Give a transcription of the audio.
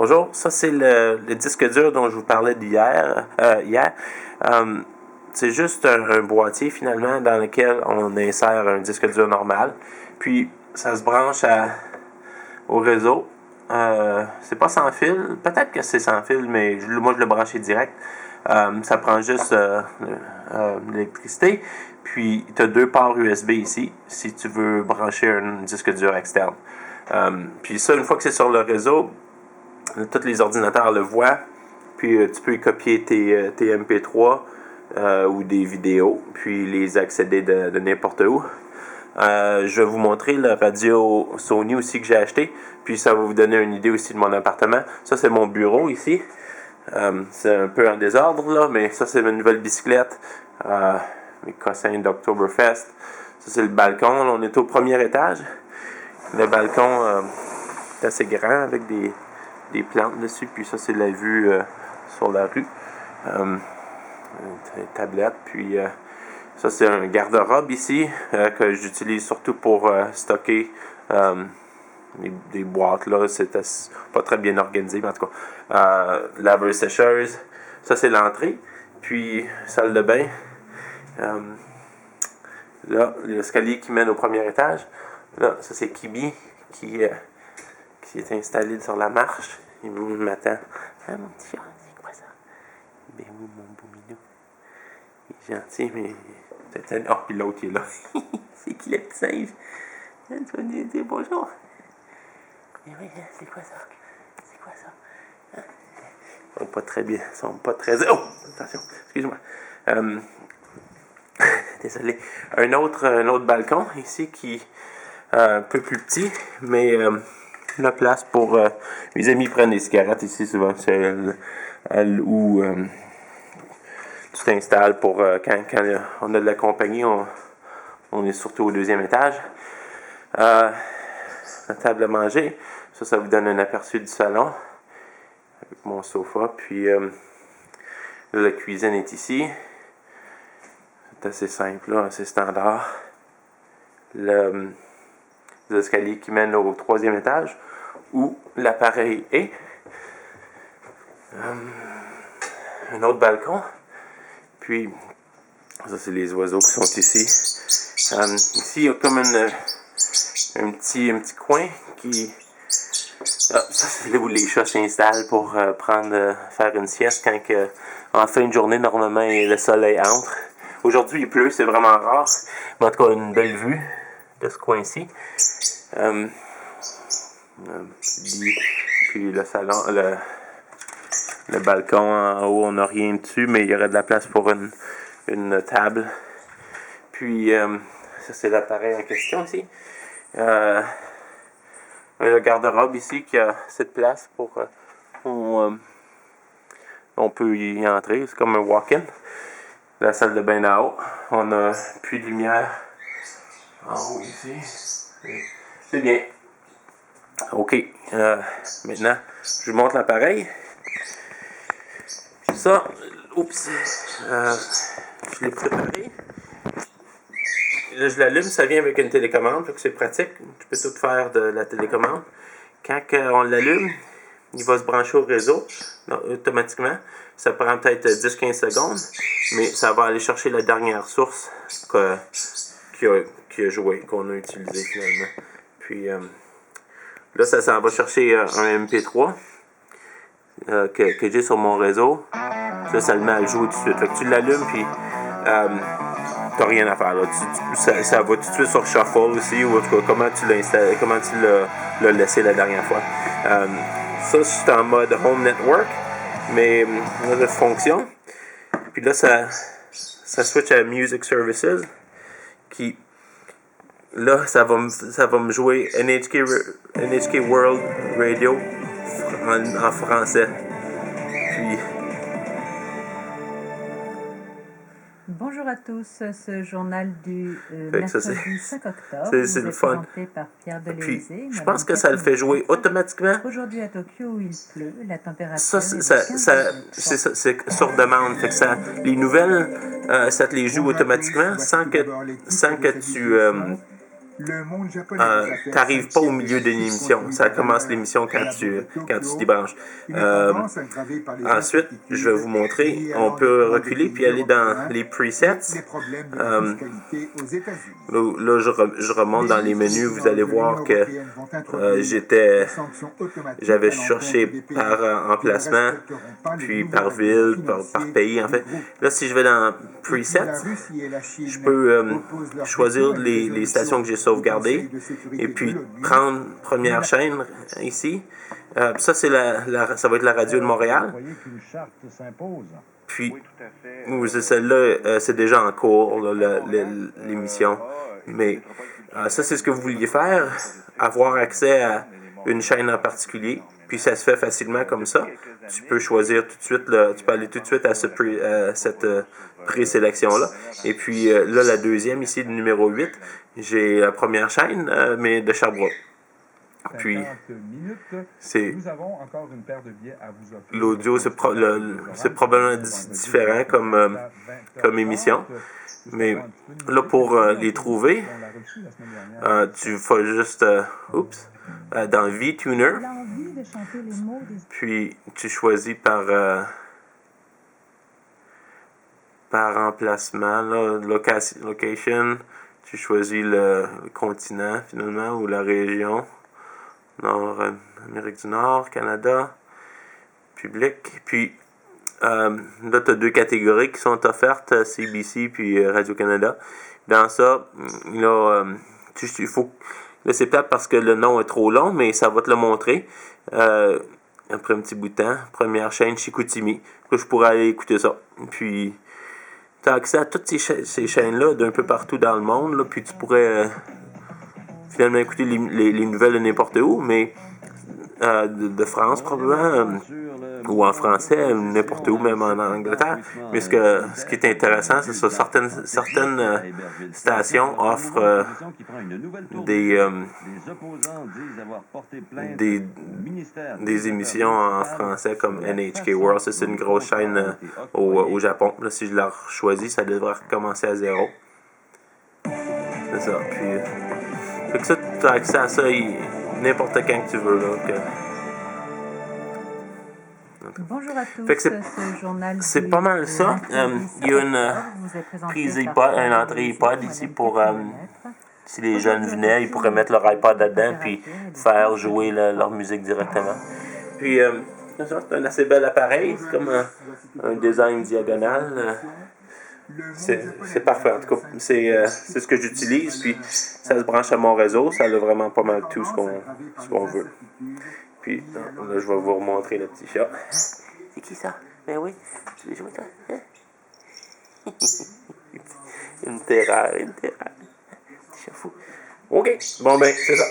Bonjour, ça c'est le disque dur dont je vous parlais d'hier. Hier. C'est juste un boîtier finalement dans lequel on insère un disque dur normal. Puis ça se branche au réseau. C'est pas sans fil. Peut-être que c'est sans fil, mais moi je l'ai branché direct. Ça prend juste l'électricité. Puis tu as deux ports USB ici si tu veux brancher un disque dur externe. Puis ça, une fois que c'est sur le réseau, tous les ordinateurs le voient. Puis tu peux y copier tes MP3 ou des vidéos, puis les accéder de n'importe où. Je vais vous montrer le radio Sony aussi que j'ai acheté, puis ça va vous donner une idée aussi de mon appartement. Ça, c'est mon bureau ici. C'est un peu en désordre, là, mais ça, c'est ma nouvelle bicyclette. Mes cossins d'Oktoberfest. Ça, c'est le balcon. Là, on est au premier étage. Le balcon est assez grand avec des plantes dessus, puis ça, c'est la vue sur la rue. Une tablette, puis ça, c'est un garde-robe ici que j'utilise surtout pour stocker des boîtes là. C'est pas très bien organisé, mais en tout cas. Laveuse sécheuse. Ça, c'est l'entrée. Puis, salle de bain. Là, l'escalier qui mène au premier étage. Là, ça, c'est Kibi qui est installé sur la marche. Il m'attend. Ah, mon petit chat, c'est quoi ça? Ben oui, mon beau minou. Il est gentil, mais peut-être. Oh, puis l'autre, il est là. C'est qui le petit singe? Tu vas lui dire bonjour. Mais oui, c'est quoi ça? C'est quoi ça? Hein? Ils sont pas très bien. Ils sont pas très. Oh! Attention, excuse-moi. Désolé. Un autre balcon ici qui est un peu plus petit, mais la place pour. Mes amis prennent des cigarettes ici souvent. C'est elle où tu t'installes pour quand on a de la compagnie, on est surtout au deuxième étage. La table à manger, ça vous donne un aperçu du salon avec mon sofa. Puis la cuisine est ici. C'est assez simple, là, assez standard. Les escaliers qui mènent au troisième étage où l'appareil est. Un autre balcon. Puis, ça, c'est les oiseaux qui sont ici. Ici, il y a comme un petit coin qui. Ah, ça, c'est là où les chats s'installent pour faire une sieste quand en fin de journée, normalement, le soleil entre. Aujourd'hui, il pleut, c'est vraiment rare. Mais en tout cas, une belle vue de ce coin-ci. Puis le salon, le balcon en haut, on n'a rien dessus, mais il y aurait de la place pour une table. Puis, ça, c'est l'appareil en question ici. Le garde-robe ici qui a cette place pour. On peut y entrer, c'est comme un walk-in. La salle de bain en haut. On a un puits de lumière en haut ici. C'est bien. OK. Maintenant, je vous montre l'appareil. Ça, oups. Je l'ai préparé. Là, je l'allume, ça vient avec une télécommande, donc c'est pratique. Tu peux tout faire de la télécommande. Quand on l'allume, il va se brancher au réseau automatiquement. Ça prend peut-être 10-15 secondes, mais ça va aller chercher la dernière source qui a joué, qu'on a utilisé finalement. Puis là, ça va chercher un MP3 que j'ai sur mon réseau. Ça le met à jouer tout de suite. Fait que tu l'allumes, puis t'as rien à faire. Là. Ça va tout de suite sur Shuffle aussi, ou en tout cas, comment tu l'as installé, comment tu l'as laissé la dernière fois. Ça, c'est en mode Home Network, mais on a d'autres fonctions. Puis là, ça switch à Music Services, qui, là, ça va me jouer NHK World Radio en français. Puis, bonjour à tous, ce journal du mercredi 5 octobre c'est le fun. Présenté par Pierre Delézé. Je pense que ça le fait jouer automatiquement. Aujourd'hui à Tokyo, il pleut, la température Ça, c'est sur demande. Fait que les nouvelles, ça te les joue automatiquement sans que tu Le monde japonais des affaires t'arrives pas au s'inquiète milieu de d'une ce qui émission. continue Ça d'avancer commence l'émission à la quand tu bourse de Tokyo, t'y branches. une tendance aggravée par les Ensuite, je vais vous montrer, liées à on peut l'endettement des reculer pays puis aller dans européens les et presets. les problèmes de la fiscalité aux États-Unis. Là, je remonte dans les menus, vous allez voir que j'avais cherché par emplacement, puis par ville, par pays en fait. Là, si je vais dans Presets, je peux choisir les stations que j'ai sauvegardées et puis prendre première chaîne ici. Ça, ça va être la radio de Montréal. Puis, celle-là, c'est déjà en cours, là, l'émission. Mais ça, c'est ce que vous vouliez faire, avoir accès à une chaîne en particulier. Puis ça se fait facilement comme ça. Tu peux choisir tout de suite, tu peux aller tout de suite à cette présélection-là. Et puis là, la deuxième, ici, le numéro 8, j'ai la première chaîne, mais de Sherbrooke. Puis, c'est l'audio, c'est probablement différent comme émission. Mais là, pour les trouver, tu vas juste dans VTuner. Puis, tu choisis par emplacement, là, location. Tu choisis le continent, finalement, ou la région. Amérique du Nord, Canada, public. Puis là, tu as deux catégories qui sont offertes, CBC puis Radio-Canada. Dans ça, là, il faut. Là, c'est peut-être parce que le nom est trop long, mais ça va te le montrer. Après un petit bout de temps, première chaîne Chicoutimi. Là, je pourrais aller écouter ça. Puis, tu as accès à toutes ces chaînes-là d'un peu partout dans le monde. Là, puis tu pourrais finalement écouter les nouvelles de n'importe où, mais de France probablement, ou en français, n'importe où, même en Angleterre. Mais ce qui est intéressant, c'est que certaines stations offrent des émissions en français comme NHK World. Ça, c'est une grosse chaîne au Japon. Là, si je la choisis, ça devrait recommencer à zéro. C'est ça. Puis, fait que ça, tu as accès à ça n'importe quand que tu veux. Là, Bonjour à tous, fait que ce journal c'est pas mal ça. Il y a une prise iPod, une entrée iPod ici pour si les jeunes venaient, ils pourraient mettre leur iPod là-dedans puis faire jouer leur musique directement. Puis c'est un assez bel appareil, c'est comme un design diagonal. C'est parfait, en tout cas. C'est ce que j'utilise, puis ça se branche à mon réseau. Ça a vraiment pas mal tout ce qu'on veut. Puis là, je vais vous remontrer le petit chat. C'est qui ça? Ben oui, je l'ai joué toi. Hein? Une terreur. Petit chat fou. OK, bon ben, c'est ça.